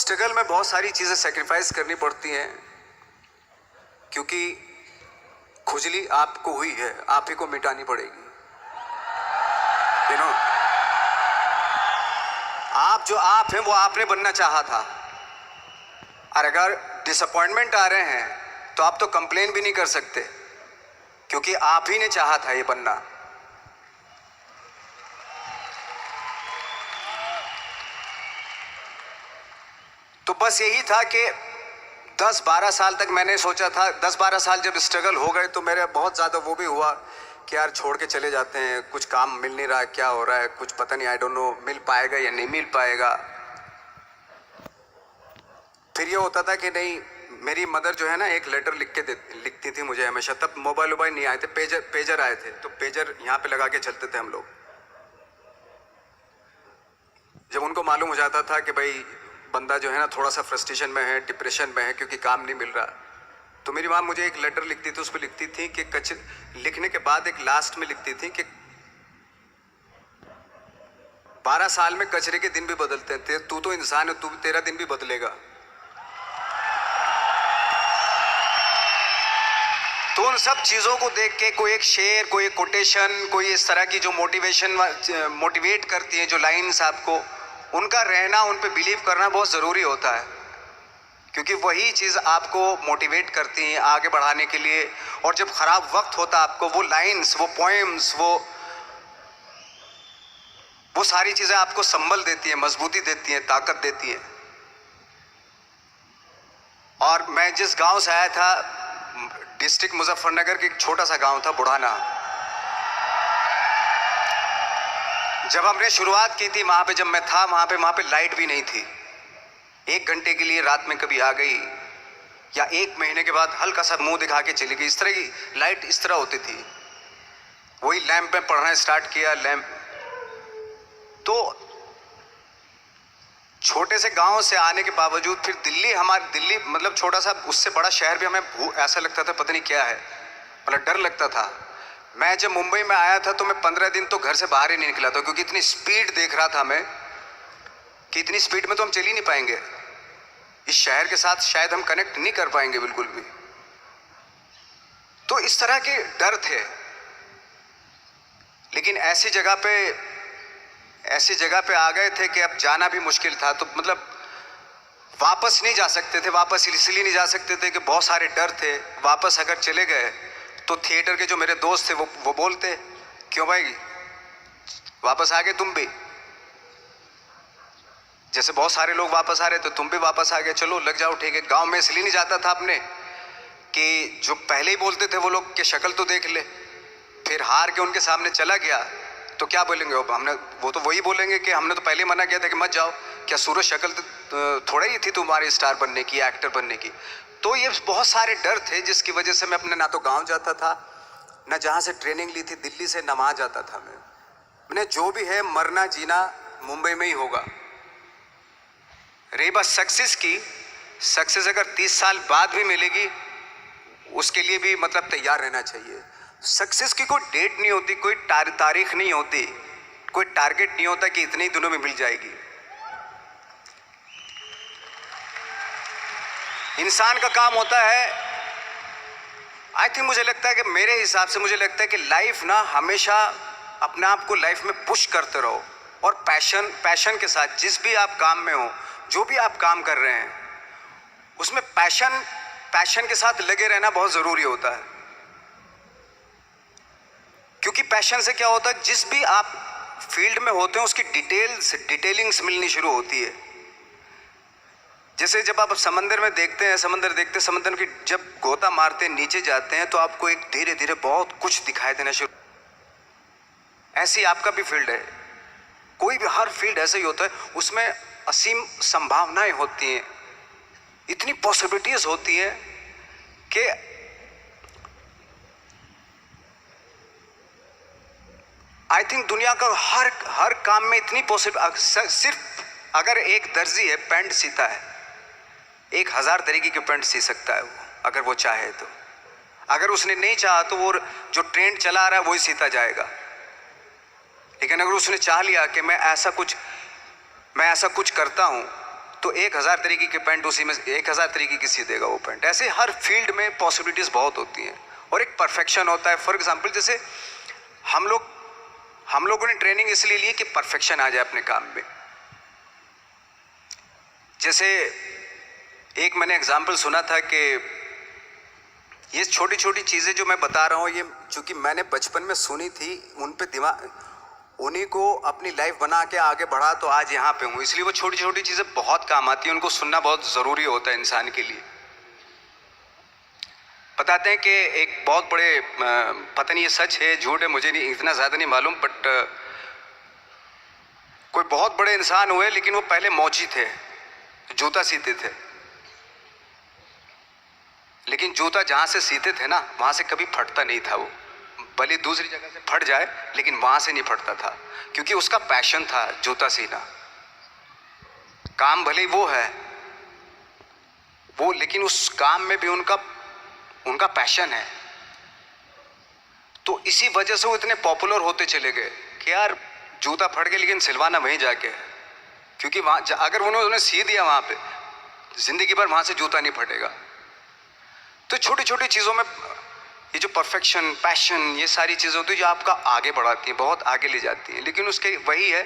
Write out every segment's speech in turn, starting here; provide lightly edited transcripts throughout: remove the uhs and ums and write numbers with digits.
Struggle में बहुत सारी चीज़ें सेक्रीफाइस करनी पड़ती हैं, क्योंकि खुजली आपको हुई है, आप ही को मिटानी पड़ेगी। यू नो, आप जो आप हैं वो आपने बनना चाहा था, और अगर डिसअपॉइंटमेंट आ रहे हैं तो आप तो कंप्लेन भी नहीं कर सकते, क्योंकि आप ही ने चाहा था ये बनना। तो बस यही था कि 10-12 साल तक मैंने सोचा था, 10-12 साल जब स्ट्रगल हो गए तो मेरे बहुत ज़्यादा वो भी हुआ कि यार छोड़ के चले जाते हैं, कुछ काम मिल नहीं रहा है, क्या हो रहा है कुछ पता नहीं, आई डोंट नो मिल पाएगा या नहीं मिल पाएगा। फिर ये होता था कि नहीं, मेरी मदर जो है ना एक लेटर लिखती थी मुझे हमेशा। तब मोबाइल नहीं आए थे, पेजर आए थे, तो पेजर यहाँ पे लगा के चलते थे हम लोग। जब उनको मालूम हो जाता था कि भाई बंदा जो है ना थोड़ा सा फ्रस्ट्रेशन में है, डिप्रेशन में है, क्योंकि काम नहीं मिल रहा, तो मेरी माँ मुझे एक लेटर लिखती थी। उस पर लिखती थी कि लिखने के बाद एक लास्ट में लिखती थी कि 12 साल में कचरे के दिन भी बदलते थे, तू तो इंसान है, तेरा दिन भी बदलेगा। तो उन सब चीज़ों को देख के कोई एक शेर, कोई एक कोटेशन, कोई इस तरह की जो मोटिवेट करती है, जो लाइन्स आपको, उनका रहना, उन पे बिलीव करना बहुत ज़रूरी होता है, क्योंकि वही चीज़ आपको मोटिवेट करती हैं आगे बढ़ाने के लिए। और जब ख़राब वक्त होता आपको, वो लाइन्स, वो पोएम्स, वो सारी चीज़ें आपको संबल देती हैं, मजबूती देती हैं, ताकत देती हैं। और मैं जिस गांव से आया था, डिस्ट्रिक्ट मुजफ्फरनगर के एक छोटा सा गांव था बुढ़ाना। जब हमने शुरुआत की थी वहाँ पे, जब मैं था वहाँ पे लाइट भी नहीं थी। 1 घंटे के लिए रात में कभी आ गई, या 1 महीने के बाद हल्का सा मुंह दिखा के चली गई। इस तरह की लाइट इस तरह होती थी। वही लैंप में पढ़ना स्टार्ट किया, लैंप। तो छोटे से गांव से आने के बावजूद फिर दिल्ली मतलब छोटा सा, उससे बड़ा शहर भी हमें ऐसा लगता था पता नहीं क्या है, मतलब डर लगता था। मैं जब मुंबई में आया था तो मैं 15 दिन तो घर से बाहर ही नहीं निकला था, क्योंकि इतनी स्पीड देख रहा था मैं कि इतनी स्पीड में तो हम चल ही नहीं पाएंगे, इस शहर के साथ शायद हम कनेक्ट नहीं कर पाएंगे बिल्कुल भी। तो इस तरह के डर थे। लेकिन ऐसी जगह पे आ गए थे कि अब जाना भी मुश्किल था। तो मतलब वापस नहीं जा सकते थे। वापस इसलिए नहीं जा सकते थे कि बहुत सारे डर थे। वापस अगर चले गए तो थिएटर के जो मेरे दोस्त थे वो बोलते, क्यों भाई वापस आ गए तुम भी, जैसे बहुत सारे लोग वापस आ रहे तो तुम भी वापस आ गए, चलो लग जाओ, ठीक है। गांव में इसलिए नहीं जाता था अपने कि जो पहले ही बोलते थे वो लोग कि शक्ल तो देख ले, फिर हार के उनके सामने चला गया तो क्या बोलेंगे वो तो वही बोलेंगे कि हमने तो पहले मना किया था कि मत जाओ, क्या सूरज शक्ल तो थोड़ा ही थी तुम्हारी स्टार बनने की, एक्टर बनने की। तो ये बहुत सारे डर थे जिसकी वजह से मैं अपने ना तो गांव जाता था, ना जहाँ से ट्रेनिंग ली थी दिल्ली से, ना वहाँ जाता था। मैंने जो भी है मरना जीना मुंबई में ही होगा। रही बात सक्सेस की, सक्सेस अगर 30 साल बाद भी मिलेगी उसके लिए भी मतलब तैयार रहना चाहिए। सक्सेस की कोई डेट नहीं होती, कोई तारीख नहीं होती, कोई टारगेट नहीं होता कि इतने ही दिनों में मिल जाएगी। इंसान का काम होता है, आई थिंक मुझे लगता है कि मेरे हिसाब से मुझे लगता है कि लाइफ ना हमेशा अपने आप को लाइफ में पुश करते रहो, और पैशन के साथ जिस भी आप काम में हो, जो भी आप काम कर रहे हैं उसमें पैशन के साथ लगे रहना बहुत ज़रूरी होता है। क्योंकि पैशन से क्या होता है, जिस भी आप फील्ड में होते हैं उसकी डिटेलिंग्स मिलनी शुरू होती है। जैसे जब आप समंदर में देखते हैं, समंदर की जब गोता मारते हैं, नीचे जाते हैं तो आपको एक धीरे धीरे बहुत कुछ दिखाई देना शुरू। ऐसी आपका भी फील्ड है, कोई भी हर फील्ड ऐसा ही होता है, उसमें असीम संभावनाएं होती हैं, इतनी पॉसिबिलिटीज होती हैं कि आई थिंक दुनिया का हर काम में इतनी सिर्फ अगर एक दर्जी है पैंट सीता है, 1000 तरीके के पैंट सी सकता है वो, अगर वो चाहे तो। अगर उसने नहीं चाहा तो वो जो ट्रेंड चला रहा है वही सीता जाएगा। लेकिन अगर उसने चाह लिया कि मैं ऐसा कुछ करता हूँ, तो 1000 तरीके के पैंट उसी में 1000 तरीके की सी देगा वो पैंट। ऐसे हर फील्ड में पॉसिबिलिटीज़ बहुत होती हैं और एक परफेक्शन होता है। फॉर एग्जांपल जैसे हम लोगों ने ट्रेनिंग इसलिए ली कि परफेक्शन आ जाए अपने काम में। जैसे एक मैंने एग्जांपल सुना था कि ये छोटी छोटी चीज़ें जो मैं बता रहा हूँ, ये चूँकि मैंने बचपन में सुनी थी, उन पे दिमाग, उन्हीं को अपनी लाइफ बना के आगे बढ़ा तो आज यहाँ पे हूँ। इसलिए वो छोटी छोटी चीज़ें बहुत काम आती हैं, उनको सुनना बहुत ज़रूरी होता है इंसान के लिए। बताते हैं कि एक बहुत बड़े, पता नहीं ये सच है झूठ है, मुझे नहीं इतना ज़्यादा नहीं मालूम, बट कोई बहुत बड़े इंसान हुए लेकिन वो पहले मौची थे, जूता सीते थे। लेकिन जूता जहाँ से सीते थे ना वहाँ से कभी फटता नहीं था। वो भले दूसरी जगह से फट जाए लेकिन वहाँ से नहीं फटता था, क्योंकि उसका पैशन था जूता सीना। काम भले वो है वो, लेकिन उस काम में भी उनका पैशन है। तो इसी वजह से वो इतने पॉपुलर होते चले गए कि यार जूता फट गया लेकिन सिलवाना वहीं जाके है, क्योंकि वहाँ अगर उन्होंने सी दिया वहाँ पे जिंदगी भर वहाँ से जूता नहीं फटेगा। तो छोटी छोटी चीज़ों में ये जो परफेक्शन, पैशन, ये सारी चीज़ें होती है जो आपका आगे बढ़ाती हैं, बहुत आगे ले जाती हैं। लेकिन उसके वही है,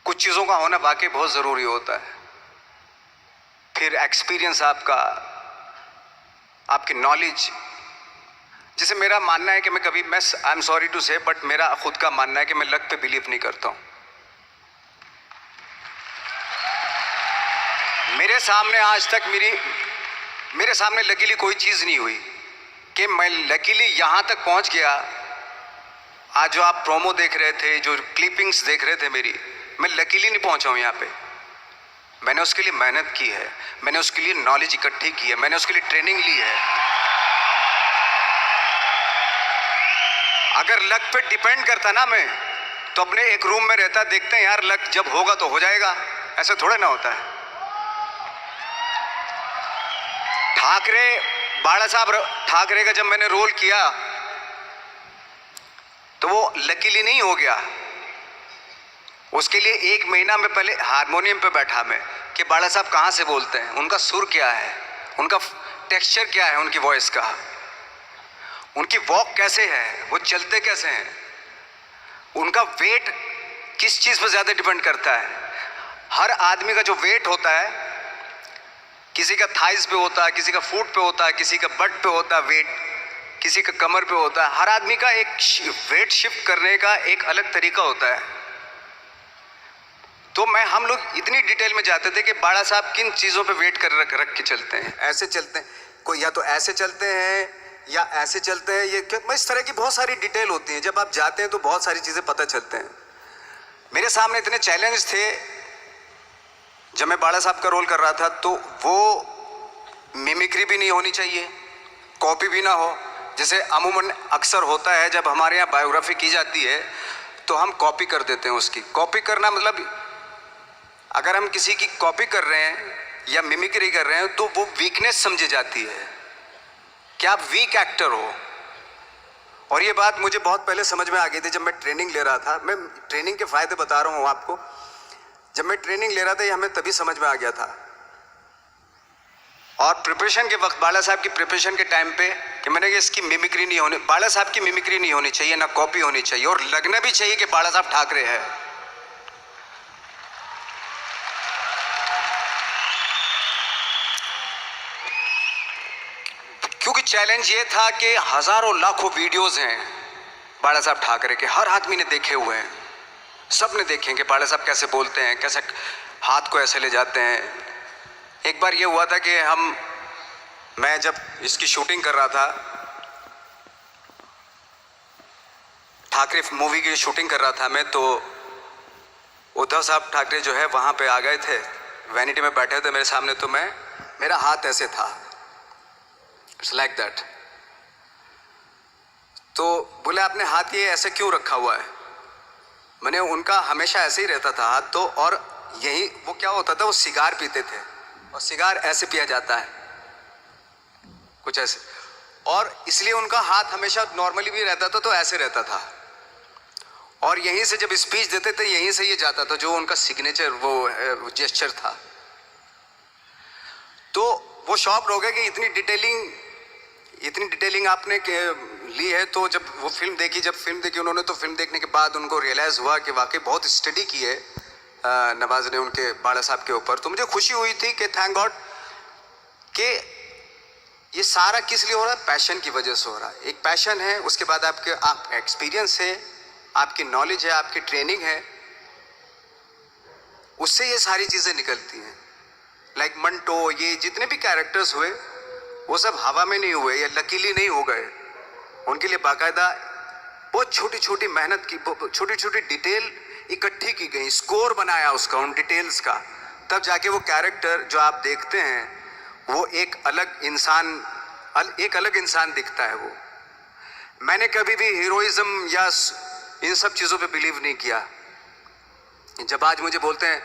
कुछ चीज़ों का होना वाकई बहुत ज़रूरी होता है। फिर एक्सपीरियंस आपकी नॉलेज। जैसे मेरा मानना है कि मैं आई एम सॉरी टू से, बट मेरा खुद का मानना है कि मैं लक पे बिलीव नहीं करता हूँ। मेरे सामने आज तक मेरे सामने लकीली कोई चीज़ नहीं हुई कि मैं लकीली यहाँ तक पहुँच गया। आज जो आप प्रोमो देख रहे थे, जो क्लिपिंग्स देख रहे थे मेरी, मैं लकीली नहीं पहुँचा हूँ यहाँ पे। मैंने उसके लिए मेहनत की है, मैंने उसके लिए नॉलेज इकट्ठी की है, मैंने उसके लिए ट्रेनिंग ली है। अगर लक पे डिपेंड करता ना मैं, तो अपने एक रूम में रहता, देखते हैं यार लक जब होगा तो हो जाएगा, ऐसा थोड़ा ना होता है। बाला साहब ठाकरे का जब मैंने रोल किया तो वो लकीली नहीं हो गया। उसके लिए 1 महीना में पहले हारमोनियम पे बैठा मैं कि बाला साहब कहाँ से बोलते हैं, उनका सुर क्या है, उनका टेक्सचर क्या है, उनकी वॉइस का, उनकी वॉक कैसे है, वो चलते कैसे हैं, उनका वेट किस चीज़ पर ज़्यादा डिपेंड करता है। हर आदमी का जो वेट होता है, किसी का थाइस पे होता है, किसी का फुट पे होता है, किसी का बट पे होता है वेट, किसी का कमर पे होता है। हर आदमी का एक वेट शिफ्ट करने का एक अलग तरीका होता है। तो हम लोग इतनी डिटेल में जाते थे कि बाड़ा साहब किन चीज़ों पे वेट कर रख के चलते हैं, ऐसे चलते हैं, कोई या तो ऐसे चलते हैं या ऐसे चलते हैं, ये इस तरह की बहुत सारी डिटेल होती है। जब आप जाते हैं तो बहुत सारी चीज़ें पता चलते हैं। मेरे सामने इतने चैलेंज थे जब मैं बाड़ा साहब का रोल कर रहा था, तो वो मिमिक्री भी नहीं होनी चाहिए, कॉपी भी ना हो। जैसे अमूमन अक्सर होता है जब हमारे यहाँ बायोग्राफी की जाती है तो हम कॉपी कर देते हैं। उसकी कॉपी करना मतलब अगर हम किसी की कॉपी कर रहे हैं या मिमिक्री कर रहे हैं तो वो वीकनेस समझी जाती है कि आप वीक एक्टर हो। और ये बात मुझे बहुत पहले समझ में आ गई थी जब मैं ट्रेनिंग ले रहा था। मैं ट्रेनिंग के फायदे बता रहा हूँ आपको। जब मैं ट्रेनिंग ले रहा था ये हमें तभी समझ में आ गया था। और प्रिपरेशन के वक्त, बाला साहब की प्रिपरेशन के टाइम पे, कि मैंने कि इसकी मिमिक्री नहीं होनी, बाला साहब की मिमिक्री नहीं होनी चाहिए, ना कॉपी होनी चाहिए, और लगना भी चाहिए कि बाला साहब ठाकरे है। क्योंकि चैलेंज ये था कि हजारों लाखों वीडियोस हैं बाला साहब ठाकरे के, हर आदमी ने देखे हुए हैं, सब ने देखे कि बाला साहब कैसे बोलते हैं, कैसे हाथ को ऐसे ले जाते हैं। एक बार ये हुआ था कि मैं जब इसकी शूटिंग कर रहा था, ठाकरे मूवी की शूटिंग कर रहा था मैं, तो उद्धव साहब ठाकरे जो है वहाँ पे आ गए थे, वैनिटी में बैठे थे मेरे सामने। तो मेरा हाथ ऐसे था, इट्स लाइक दैट। तो बोले आपने हाथ ये ऐसे क्यों रखा हुआ है? मैंने उनका हमेशा ऐसे ही रहता था हाथ। तो और यही वो क्या होता था, वो सिगार पीते थे और सिगार ऐसे पिया जाता है कुछ ऐसे, और इसलिए उनका हाथ हमेशा नॉर्मली भी रहता था तो ऐसे रहता था। और यहीं से जब स्पीच देते थे यहीं से ये जाता था, जो उनका सिग्नेचर वो जेस्चर था। तो वो शॉक हो गए कि इतनी डिटेलिंग आपने ली है। तो जब वो फिल्म देखी उन्होंने, तो फिल्म देखने के बाद उनको रियलाइज़ हुआ कि वाकई बहुत स्टडी की है नवाज ने उनके बाड़ा साहब के ऊपर। तो मुझे खुशी हुई थी कि थैंक गॉड कि ये सारा किस लिए हो रहा है, पैशन की वजह से हो रहा है। एक पैशन है, उसके बाद आपका एक्सपीरियंस है, आपकी नॉलेज है, आपकी ट्रेनिंग है, उससे ये सारी चीज़ें निकलती हैं। लाइक मंटो, ये जितने भी कैरेक्टर्स हुए वो सब हवा में नहीं हुए या लकीली नहीं हो गए। उनके लिए बाकायदा बहुत छोटी छोटी मेहनत की, छोटी छोटी डिटेल इकट्ठी की गई, स्कोर बनाया उसका, उन डिटेल्स का, तब जाके वो कैरेक्टर जो आप देखते हैं वो एक अलग इंसान दिखता है। वो मैंने कभी भी हीरोइज्म या इन सब चीज़ों पे बिलीव नहीं किया। जब आज मुझे बोलते हैं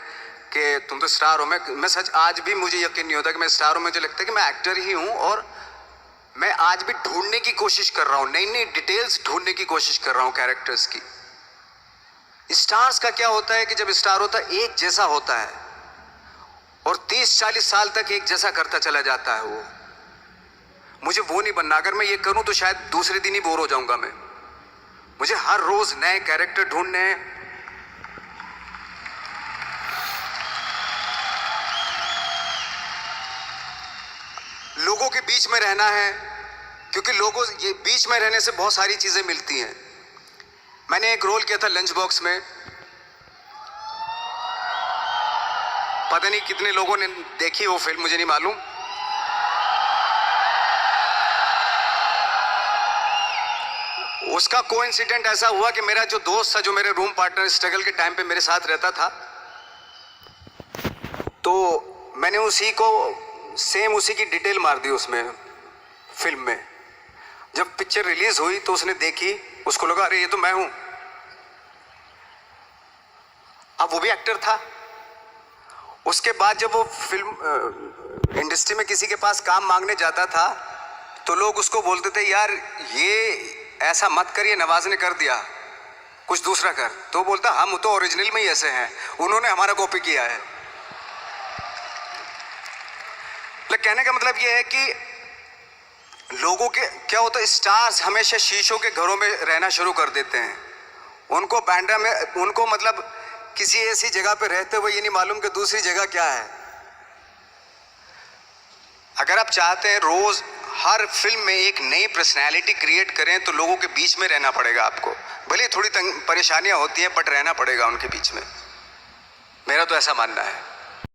कि तुम तो स्टार हो, मैं सच आज भी मुझे यकीन नहीं होता कि मैं स्टार हूँ। मुझे लगता है कि मैं एक्टर ही हूँ और मैं आज भी ढूंढने की कोशिश कर रहा हूँ, नई नई डिटेल्स ढूंढने की कोशिश कर रहा हूँ कैरेक्टर्स की। स्टार्स का क्या होता है कि जब स्टार होता है एक जैसा होता है और 30-40 साल तक एक जैसा करता चला जाता है। वो मुझे वो नहीं बनना। अगर मैं ये करूं तो शायद दूसरे दिन ही बोर हो जाऊंगा मैं। मुझे हर रोज नए कैरेक्टर ढूंढने हैं। लोगों के बीच में रहना है, क्योंकि लोगों ये बीच में रहने से बहुत सारी चीजें मिलती हैं। मैंने एक रोल किया था लंच बॉक्स में, पता नहीं कितने लोगों ने देखी वो फिल्म, मुझे नहीं मालूम। उसका कोइंसिडेंट ऐसा हुआ कि मेरा जो दोस्त था, जो मेरे रूम पार्टनर स्ट्रगल के टाइम पे मेरे साथ रहता था, तो मैंने उसी की डिटेल मार दी उसमें फिल्म में। जब पिक्चर रिलीज हुई तो उसने देखी, उसको लगा अरे ये तो मैं हूं। अब वो भी एक्टर था। उसके बाद जब वो फिल्म इंडस्ट्री में किसी के पास काम मांगने जाता था तो लोग उसको बोलते थे यार ये ऐसा मत कर, ये नवाज ने कर दिया, कुछ दूसरा कर। तो बोलता हम तो ओरिजिनल में ही ऐसे हैं, उन्होंने हमारा कॉपी किया है। लेकिन कहने का मतलब ये है कि लोगों के क्या होता है, स्टार्स हमेशा शीशों के घरों में रहना शुरू कर देते हैं। उनको बांद्रा में, उनको मतलब किसी ऐसी जगह पे रहते हुए ये नहीं मालूम कि दूसरी जगह क्या है। अगर आप चाहते हैं रोज हर फिल्म में एक नई पर्सनैलिटी क्रिएट करें तो लोगों के बीच में रहना पड़ेगा आपको। भले थोड़ी परेशानियां होती हैं बट रहना पड़ेगा उनके बीच में। मेरा तो ऐसा मानना है।